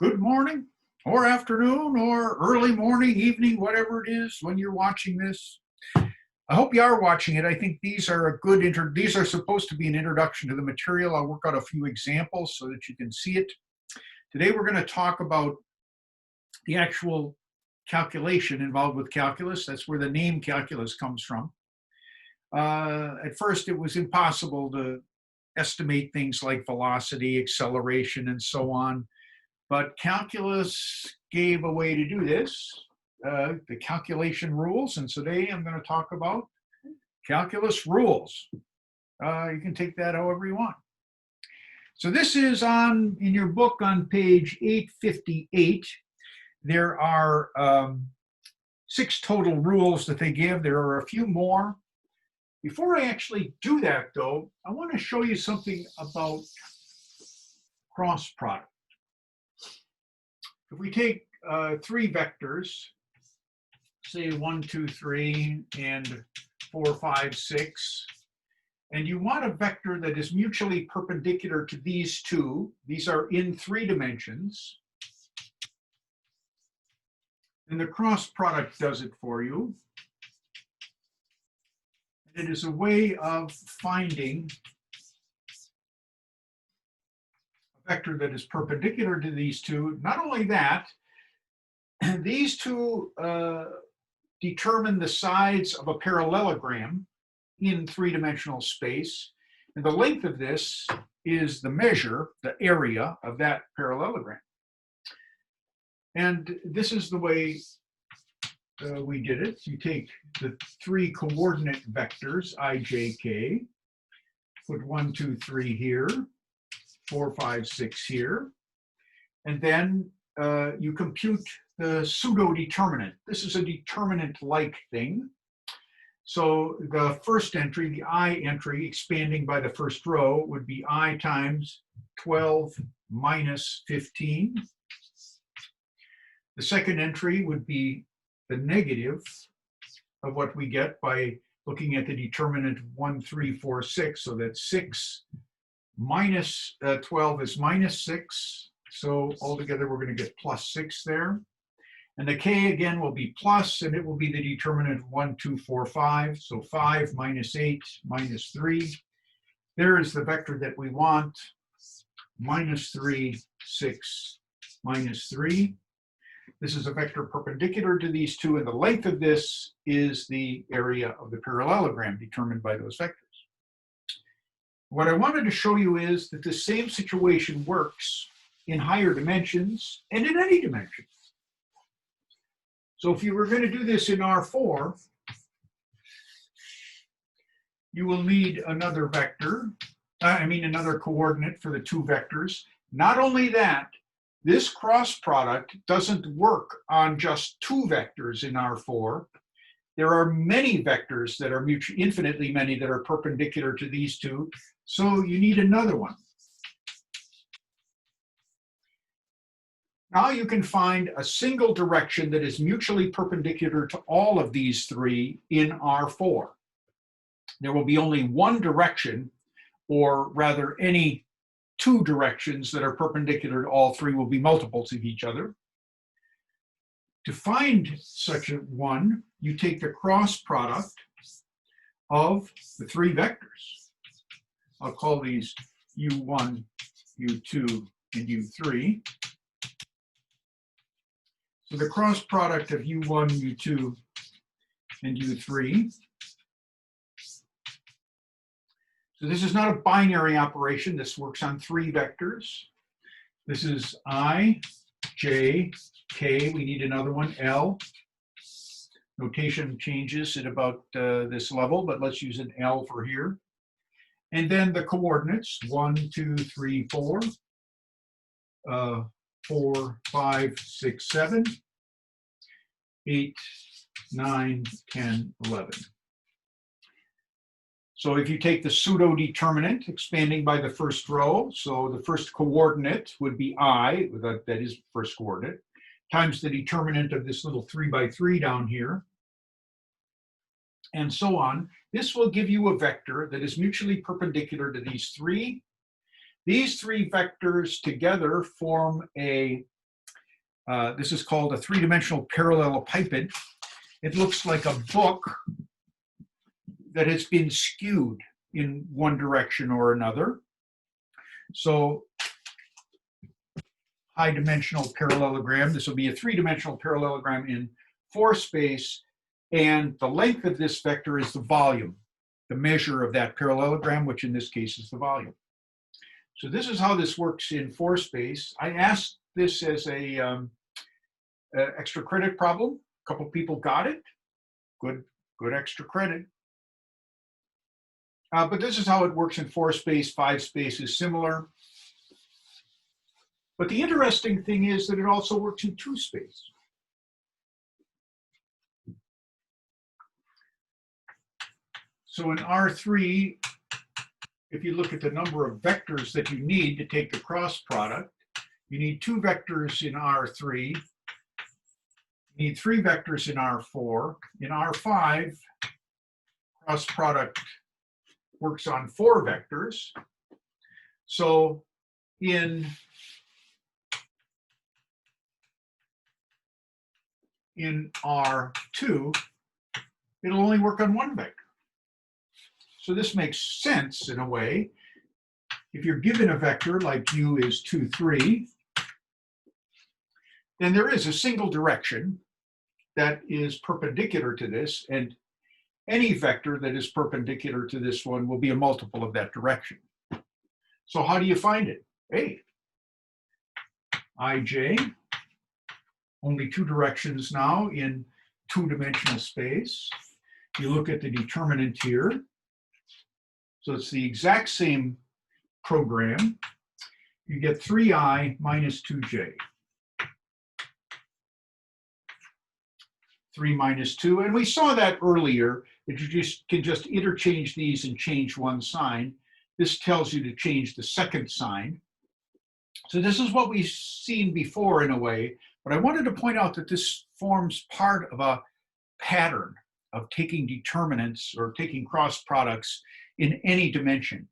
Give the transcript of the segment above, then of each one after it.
good morning or afternoon or early morning, evening, whatever it is when you're watching this. I hope you are watching it. I think these are a good these are supposed to be an introduction to the material. I'll work out a few examples so that you can see it. Today we're going to talk about the actual calculation involved with calculus. That's where the name calculus comes from. At first it was impossible to estimate things like velocity, acceleration, and so on. But calculus gave a way to do this, the calculation rules. And today I'm going to talk about calculus rules. You can take that however you want. So this is in your book on page 858. There are 6 total rules that they give. There are a few more. Before I actually do that, though, I want to show you something about cross product. If we take 3 vectors, say 1, 2, 3, and 4, 5, 6, and you want a vector that is mutually perpendicular to these two, these are in 3 dimensions, and the cross product does it for you. It is a way of finding vector that is perpendicular to these two. Not only that, these two determine the sides of a parallelogram in 3-dimensional space, and the length of this is the measure, the area of that parallelogram. And this is the way we did it. You take the 3 coordinate vectors, I, J, K, put 1, 2, 3 here, 4, 5, 6 here, and then you compute the pseudo-determinant. This is a determinant-like thing. So the first entry, the I entry, expanding by the first row, would be I times 12 minus 15. The second entry would be the negative of what we get by looking at the determinant 1, 3, 4, 6. So that's 6 minus 12 is minus 6. So altogether, we're going to get plus 6 there. And the k again will be plus, and it will be the determinant 1, 2, 4, 5. So 5 minus 8 minus 3. There is the vector that we want, minus 3, 6, minus 3. This is a vector perpendicular to these two, and the length of this is the area of the parallelogram determined by those vectors. What I wanted to show you is that the same situation works in higher dimensions and in any dimension. So if you were going to do this in R4, you will need another vector, another coordinate for the 2 vectors. Not only that, this cross product doesn't work on just 2 vectors in R4. There are many vectors that are infinitely many that are perpendicular to these two, so you need another one. Now you can find a single direction that is mutually perpendicular to all of these 3 in R4. There will be only one direction, or rather any 2 directions that are perpendicular to all 3 will be multiples of each other. To find such a one, you take the cross product of the 3 vectors. I'll call these U1, U2, and U3. So the cross product of U1, U2, and U3. So this is not a binary operation. This works on 3 vectors. This is I, J, K. We need another one, L. Notation changes at about this level, but let's use an L for here. And then the coordinates, 1, 2, 3, 4. 4, 5, 6, 7, 8, 9, 10, 11. So if you take the pseudo-determinant expanding by the first row, so the first coordinate would be I, that is first coordinate, times the determinant of this little 3 by 3 down here, and so on. This will give you a vector that is mutually perpendicular to these 3. These 3 vectors together form a This is called a three-dimensional parallelepiped. It looks like a book that has been skewed in one direction or another. So high-dimensional parallelogram. This will be a three-dimensional parallelogram in 4 space, and the length of this vector is the volume, the measure of that parallelogram, which in this case is the volume. So this is how this works in 4 space. I asked this as a extra credit problem. A couple people got it. Good extra credit. But this is how it works in 4 space. 5 space is similar. But the interesting thing is that it also works in 2 space. So in R3, if you look at the number of vectors that you need to take the cross product, you need 2 vectors in R3. You need 3 vectors in R4. In R5, cross product works on 4 vectors. So in R2, it'll only work on 1 vector. So this makes sense in a way. If you're given a vector like u is 2, 3, then there is a single direction that is perpendicular to this, and any vector that is perpendicular to this one will be a multiple of that direction. So how do you find it? Hey, ij, only 2 directions now in 2-dimensional space. You look at the determinant here. So it's the exact same program. You get 3i minus 2j. 3 minus 2, and we saw that earlier, that you can just interchange these and change one sign. This tells you to change the second sign. So this is what we've seen before in a way, but I wanted to point out that this forms part of a pattern of taking determinants or taking cross products in any dimension.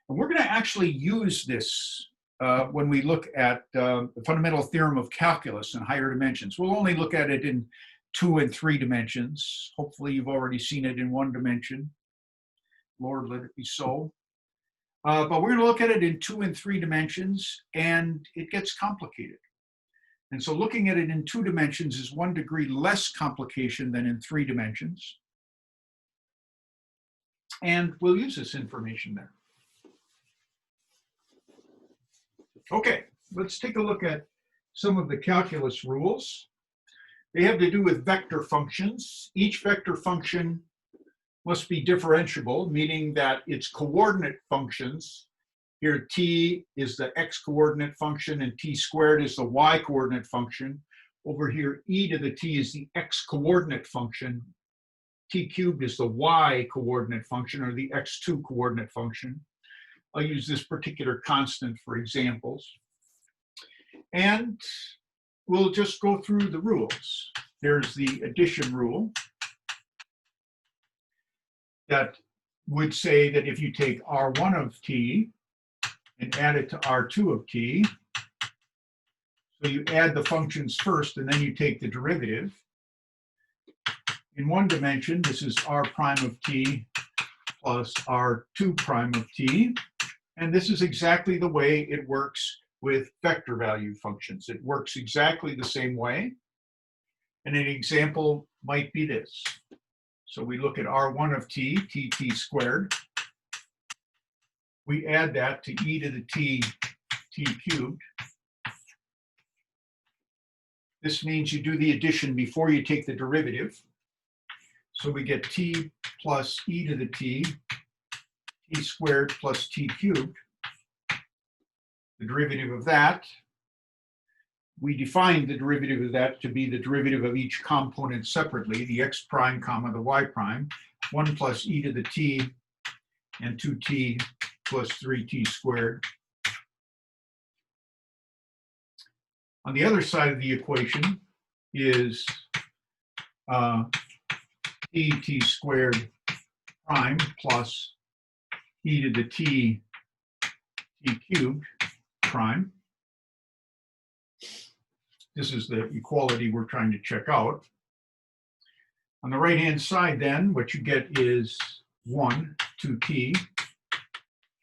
And we're going to actually use this when we look at the fundamental theorem of calculus in higher dimensions. We'll only look at it in 2 and 3 dimensions. Hopefully you've already seen it in 1 dimension. Lord, let it be so. But we're going to look at it in 2 and 3 dimensions, and it gets complicated. And so looking at it in 2 dimensions is 1 degree less complication than in 3 dimensions. And we'll use this information there. Okay, let's take a look at some of the calculus rules. They have to do with vector functions. Each vector function must be differentiable, meaning that its coordinate functions, here t is the x coordinate function and t squared is the y coordinate function. Over here, e to the t is the x coordinate function. T cubed is the y coordinate function or the x2 coordinate function. I'll use this particular constant for examples. And we'll just go through the rules. There's the addition rule that would say that if you take R1 of t and add it to R2 of t, so you add the functions first and then you take the derivative. In 1 dimension, this is R prime of t plus R2 prime of t. And this is exactly the way it works with vector value functions. It works exactly the same way. And an example might be this. So we look at R1 of t, t squared. We add that to e to the t, t cubed. This means you do the addition before you take the derivative. So we get t plus e to the t, t squared plus t cubed. The derivative of that, we define the derivative of that to be the derivative of each component separately, the x prime comma the y prime, 1 plus e to the t and 2t plus 3t squared. On the other side of the equation is t squared prime plus e to the t, t cubed prime. This is the equality we're trying to check out. On the right-hand side, then, what you get is 1, 2t,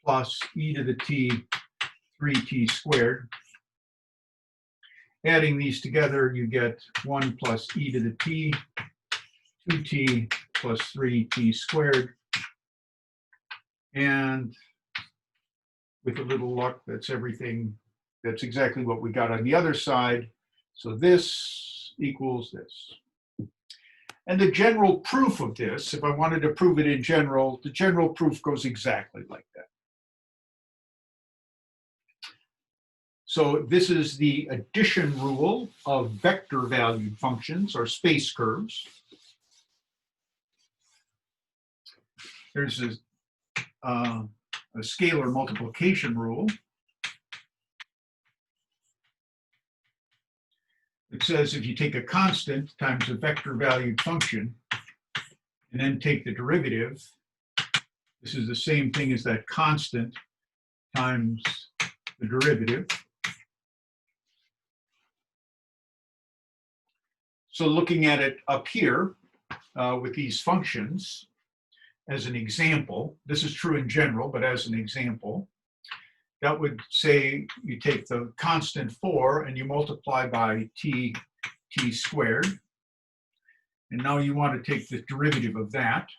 plus e to the t, 3t squared. Adding these together, you get 1 plus e to the t, 2t plus 3t squared. And with a little luck, that's everything. That's exactly what we got on the other side. So this equals this. And the general proof of this, if I wanted to prove it in general, the general proof goes exactly like that. So this is the addition rule of vector-valued functions or space curves. There's a scalar multiplication rule. It says if you take a constant times a vector-valued function and then take the derivative, this is the same thing as that constant times the derivative. So looking at it up here with these functions as an example, this is true in general, but as an example, that would say you take the constant 4 and you multiply by t squared. And now you want to take the derivative of that.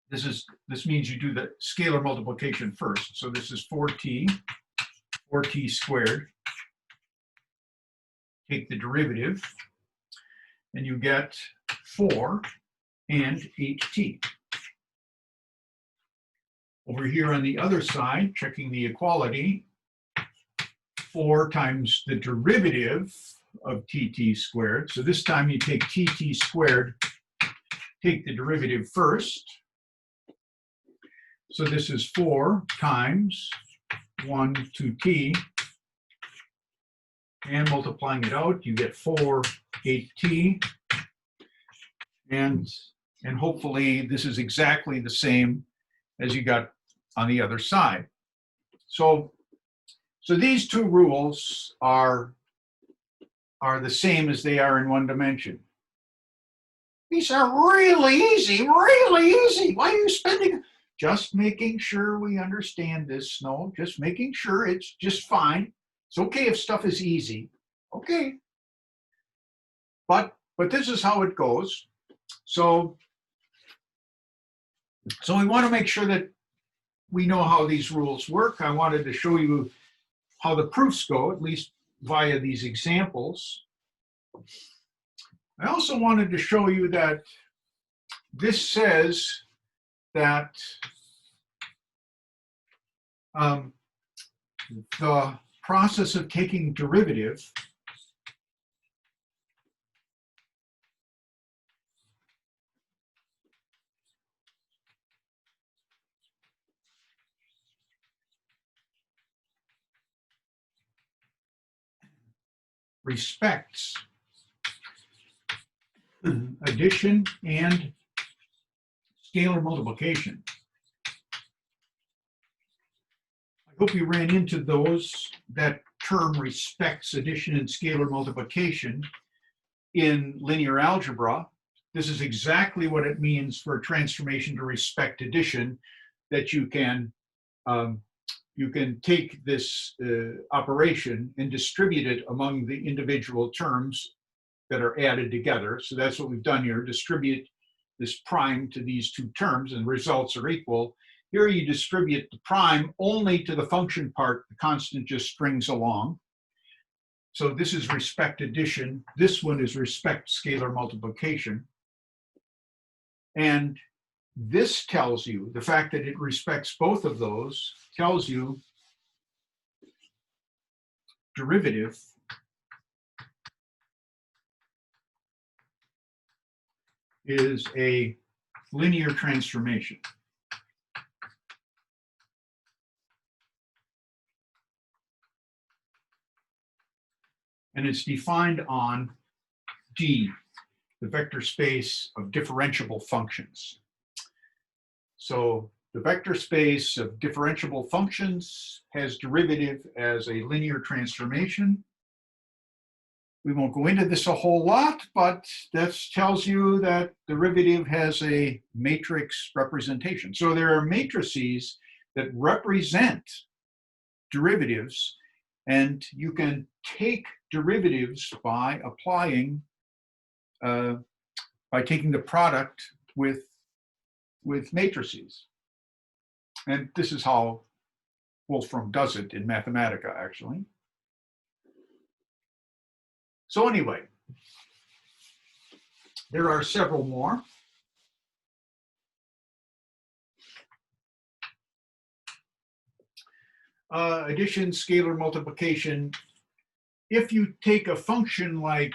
This means you do the scalar multiplication first. So this is 4t squared. Take the derivative, and you get 4 and 8t. Over here on the other side, checking the equality, 4 times the derivative of tt squared. So this time you take tt squared, take the derivative first. So this is 4 times 1 2t, and multiplying it out, you get 4 8t. And hopefully this is exactly the same as you got on the other side. So these two rules are the same as they are in one dimension. These are really easy, really easy. Why are you spending? Just making sure we understand this, Snow. Just making sure it's just fine. It's okay if stuff is easy. Okay. But this is how it goes. So we want to make sure that we know how these rules work. I wanted to show you how the proofs go, at least via these examples. I also wanted to show you that this says that the process of taking derivative respects addition and scalar multiplication. I hope you ran into that term respects addition and scalar multiplication in linear algebra. This is exactly what it means for a transformation to respect addition, that you can take this operation and distribute it among the individual terms that are added together. So that's what we've done here, distribute this prime to these two terms and the results are equal. Here you distribute the prime only to the function part, the constant just strings along. So this is respect addition. This one is respect scalar multiplication. And this tells you, the fact that it respects both of those tells you derivative is a linear transformation. And it's defined on D, the vector space of differentiable functions. So the vector space of differentiable functions has derivative as a linear transformation. We won't go into this a whole lot, but that tells you that derivative has a matrix representation. So there are matrices that represent derivatives, and you can take derivatives by applying, by taking the product with matrices. And this is how Wolfram does it in Mathematica, actually. So anyway, there are several more. Addition, scalar multiplication. If you take a function like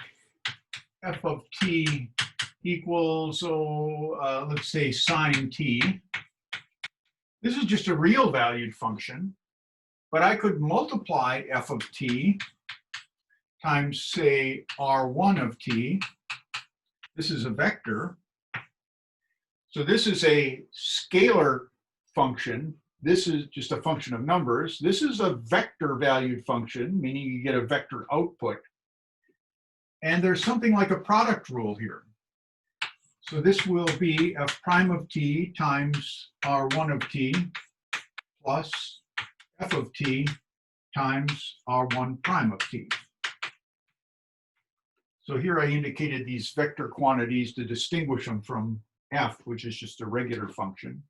f of t equals, let's say sine t, this is just a real valued function, but I could multiply f of t times, say, r1 of t. This is a vector. So this is a scalar function. This is just a function of numbers. This is a vector valued function, meaning you get a vector output. And there's something like a product rule here. So this will be f prime of t times r1 of t plus f of t times r1 prime of t. So here I indicated these vector quantities to distinguish them from f, which is just a regular function.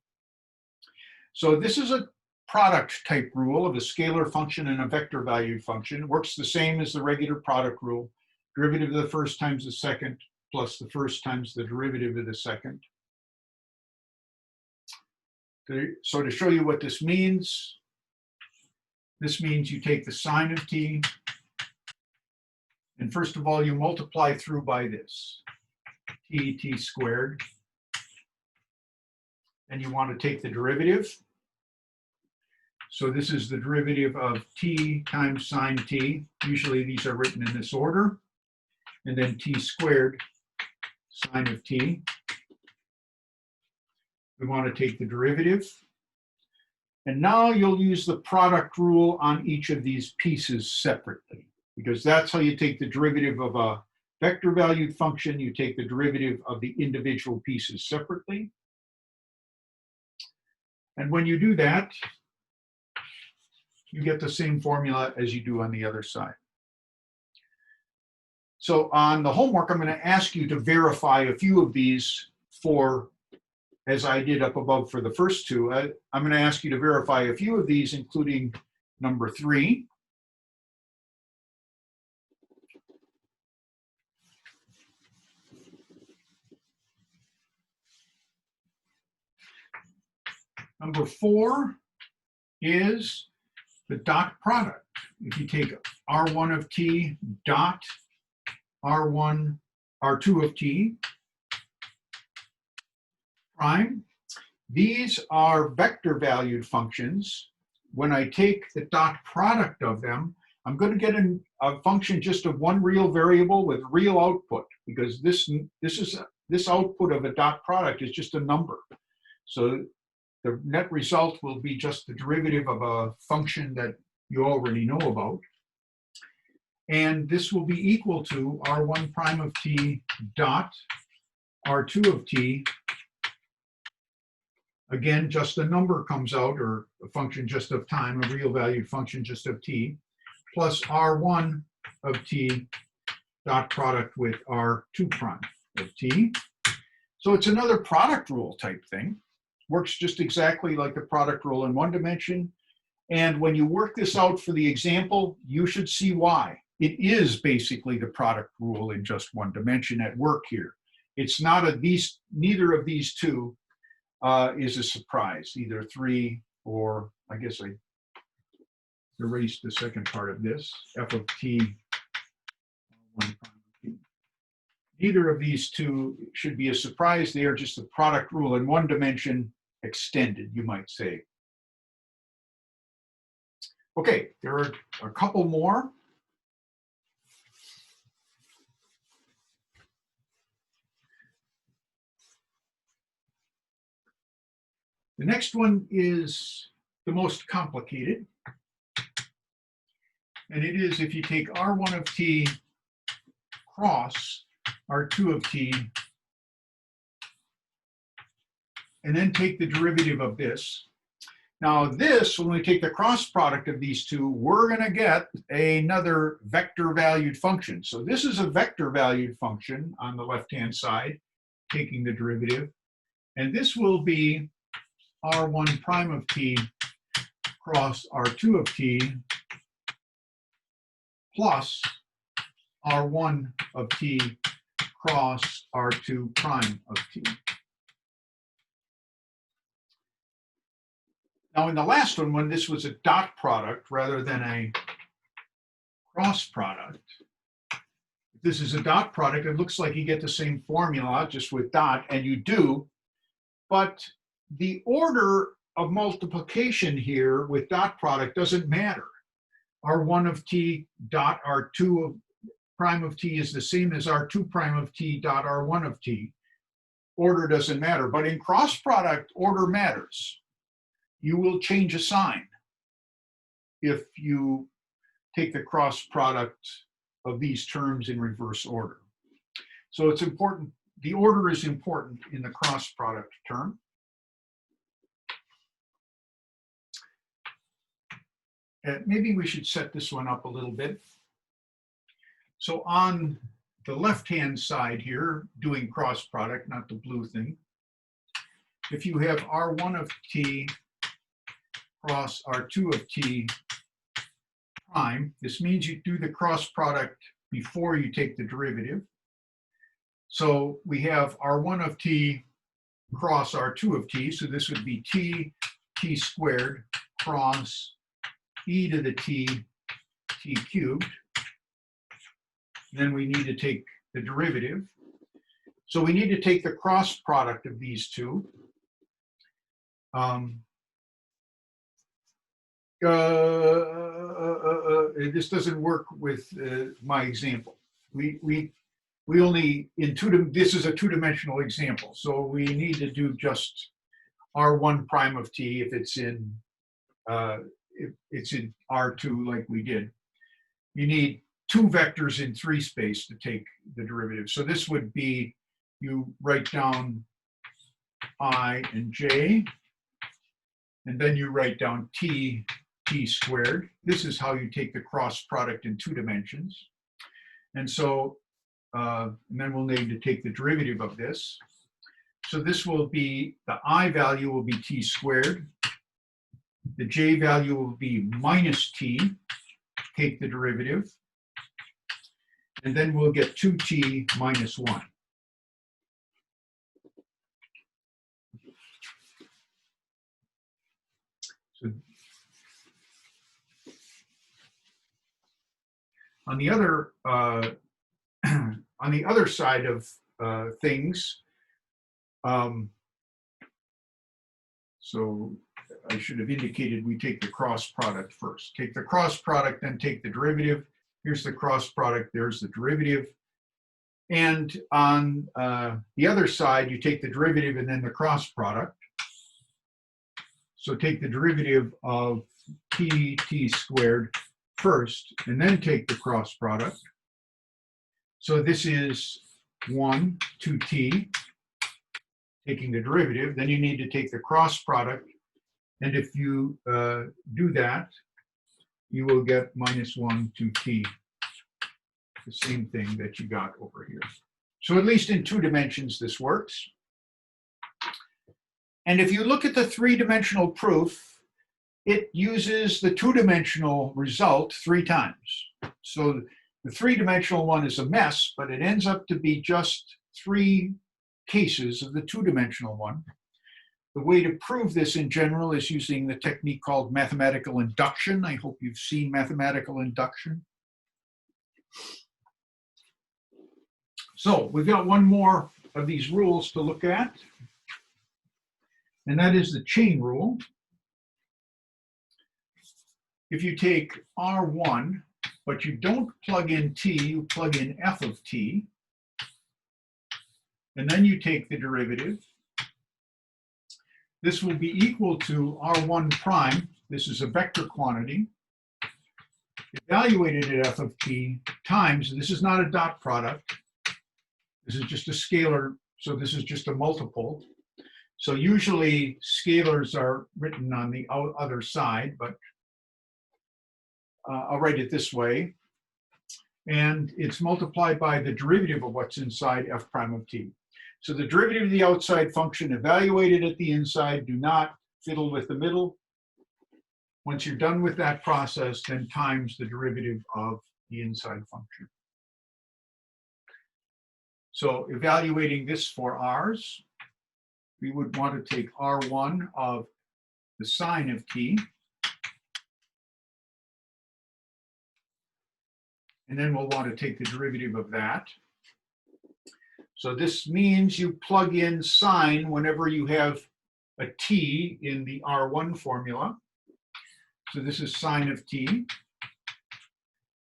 So this is a product type rule of a scalar function and a vector valued function. It works the same as the regular product rule. Derivative of the first times the second plus the first times the derivative of the second. So to show you what this means you take the sine of t, and first of all, you multiply through by this, t squared. And you want to take the derivative. So this is the derivative of t times sine t. Usually these are written in this order. And then t squared sine of t. We want to take the derivative. And now you'll use the product rule on each of these pieces separately, because that's how you take the derivative of a vector valued function. You take the derivative of the individual pieces separately. And when you do that, you get the same formula as you do on the other side. So on the homework, I'm going to ask you to verify a few of these for, as I did up above for the first two. I'm going to ask you to verify a few of these, including number 3. Number 4 is the dot product. If you take r1 of t dot r2 of t prime, these are vector valued functions. When I take the dot product of them, I'm going to get a function just of one real variable with real output, because this output of a dot product is just a number. So the net result will be just the derivative of a function that you already know about. And this will be equal to r1 prime of t dot r2 of t. Again, just a number comes out, or a function just of time, a real valued function just of t, plus r1 of t dot product with r2 prime of t. So it's another product rule type thing. Works just exactly like the product rule in one dimension. And when you work this out for the example, you should see why. It is basically the product rule in just one dimension at work here. It's not neither of these two is a surprise, either 3 or, I guess I erased the second part of this, f of t. Neither of these two should be a surprise. They are just the product rule in one dimension extended, you might say. Okay, there are a couple more. The next one is the most complicated. And it is if you take r1 of t cross R2 of t, and then take the derivative of this. Now this, when we take the cross product of these two, we're going to get another vector valued function. So this is a vector valued function on the left-hand side, taking the derivative. And this will be R1 prime of t cross R2 of t plus R1 of t cross R2 prime of t. Now in the last one, when this was a dot product rather than a cross product, if this is a dot product, it looks like you get the same formula just with dot, and you do, but the order of multiplication here with dot product doesn't matter. R1 of t dot R2 of prime of t is the same as R2 prime of t dot R1 of t. Order doesn't matter, but in cross product, order matters. You will change a sign if you take the cross product of these terms in reverse order. So it's important, the order is important in the cross product term. Maybe we should set this one up a little bit. So on the left-hand side here, doing cross product, not the blue thing, if you have R1 of t cross R2 of t prime, this means you do the cross product before you take the derivative. So we have R1 of t cross R2 of t, so this would be t squared cross e to the t cubed. Then we need to take the derivative. So we need to take the cross product of these two. This doesn't work with my example. We only, this is a two-dimensional example, so we need to do just R1 prime of t if it's in R2 like we did. You need two vectors in 3 space to take the derivative. So this would be, you write down I and j, and then you write down t squared. This is how you take the cross product in 2 dimensions. And so, and then we'll need to take the derivative of this. So this will be, the I value will be t squared. The j value will be minus t, take the derivative. And then we'll get 2t minus 1. So on the other side of things, so I should have indicated we take the cross product first. Take the cross product, then take the derivative. Here's the cross product, there's the derivative. And on the other side, you take the derivative and then the cross product. So take the derivative of t squared first, and then take the cross product. So this is 1, 2t, taking the derivative. Then you need to take the cross product. And if you do that, you will get minus 1, 2t, the same thing that you got over here. So at least in 2 dimensions, this works. And if you look at the 3-dimensional proof, it uses the 2-dimensional result 3 times. So the 3-dimensional one is a mess, but it ends up to be just 3 cases of the 2-dimensional one. The way to prove this in general is using the technique called mathematical induction. I hope you've seen mathematical induction. So we've got one more of these rules to look at, and that is the chain rule. If you take R1, but you don't plug in t, you plug in f of t, and then you take the derivative, this will be equal to R1 prime, this is a vector quantity, evaluated at f of t times, this is not a dot product, this is just a scalar, so this is just a multiple. So usually scalars are written on the other side, but I'll write it this way. And it's multiplied by the derivative of what's inside f prime of t. So the derivative of the outside function evaluated at the inside, do not fiddle with the middle. Once you're done with that process, then times the derivative of the inside function. So evaluating this for r's, we would want to take r1 of the sine of t, and then we'll want to take the derivative of that. So this means you plug in sine whenever you have a t in the r1 formula. So this is sine of t,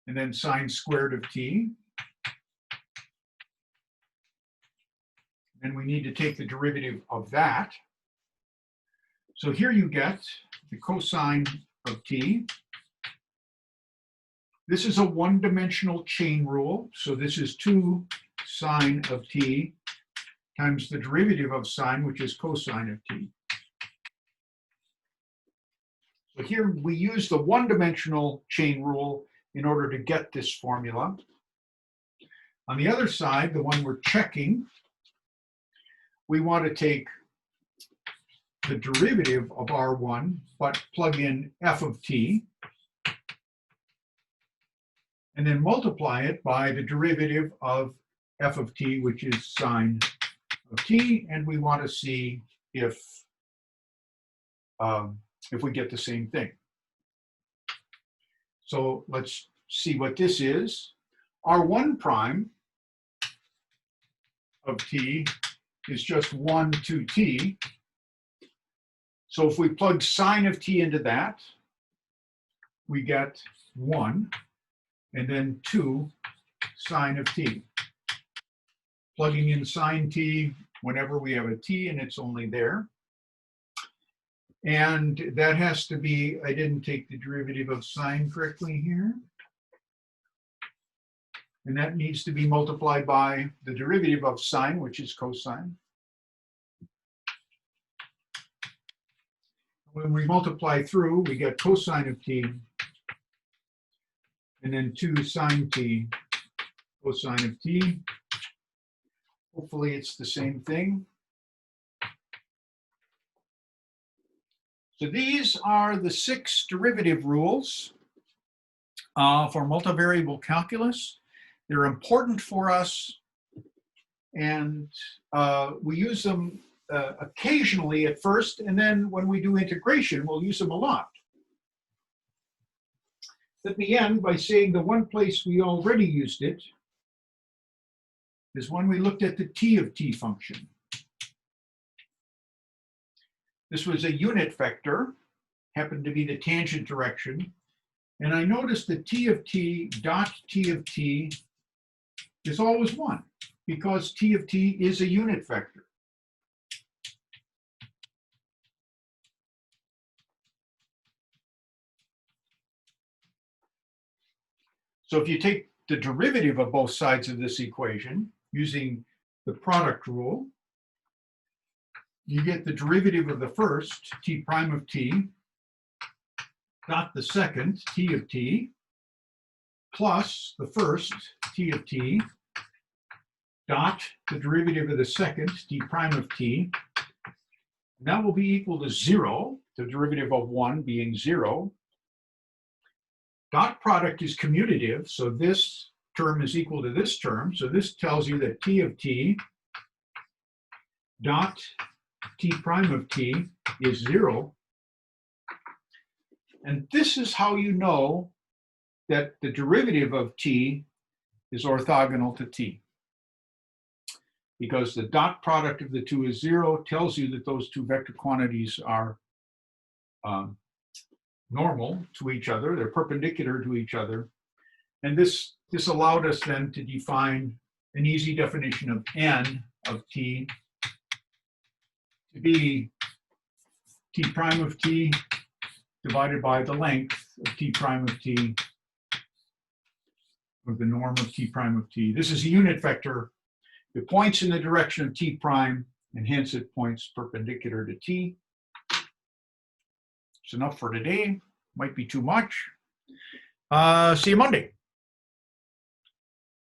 and then sine squared of t. Then we need to take the derivative of that. So here you get the cosine of t. This is a one-dimensional chain rule. So this is 2 sine of t times the derivative of sine, which is cosine of t. So here we use the one-dimensional chain rule in order to get this formula. On the other side, the one we're checking, we want to take the derivative of r1, but plug in f of t, and then multiply it by the derivative of f of t, which is sine of t, and we want to see if we get the same thing. So let's see what this is. R1 prime of t is just 1 to t. So if we plug sine of t into that, we get 1, and then 2 sine of t. Plugging in sine t whenever we have a t and it's only there. And that has to be, I didn't take the derivative of sine correctly here. And that needs to be multiplied by the derivative of sine, which is cosine. When we multiply through, we get cosine of t, and then 2 sine t, cosine of t. Hopefully it's the same thing. So these are the 6 derivative rules for multivariable calculus. They're important for us, and we use them occasionally at first, and then when we do integration, we'll use them a lot. Let me end by saying the one place we already used it is when we looked at the t of t function. This was a unit vector, happened to be the tangent direction, and I noticed that t of t dot t of t is always 1, because t of t is a unit vector. So if you take the derivative of both sides of this equation using the product rule, you get the derivative of the first, t prime of t, dot the second, t of t, plus the first, t of t, dot the derivative of the second, t prime of t. And that will be equal to 0, the derivative of 1 being 0. Dot product is commutative, so this term is equal to this term. So this tells you that t of t dot t prime of t is 0. And this is how you know that the derivative of t is orthogonal to t. Because the dot product of the two is 0 tells you that those two vector quantities are normal to each other, they're perpendicular to each other. And this allowed us then to define an easy definition of n of t to be t prime of t divided by the length of t prime of t of the norm of t prime of t. This is a unit vector. It points in the direction of t prime, and hence it points perpendicular to t. It's enough for today. Might be too much. See you Monday.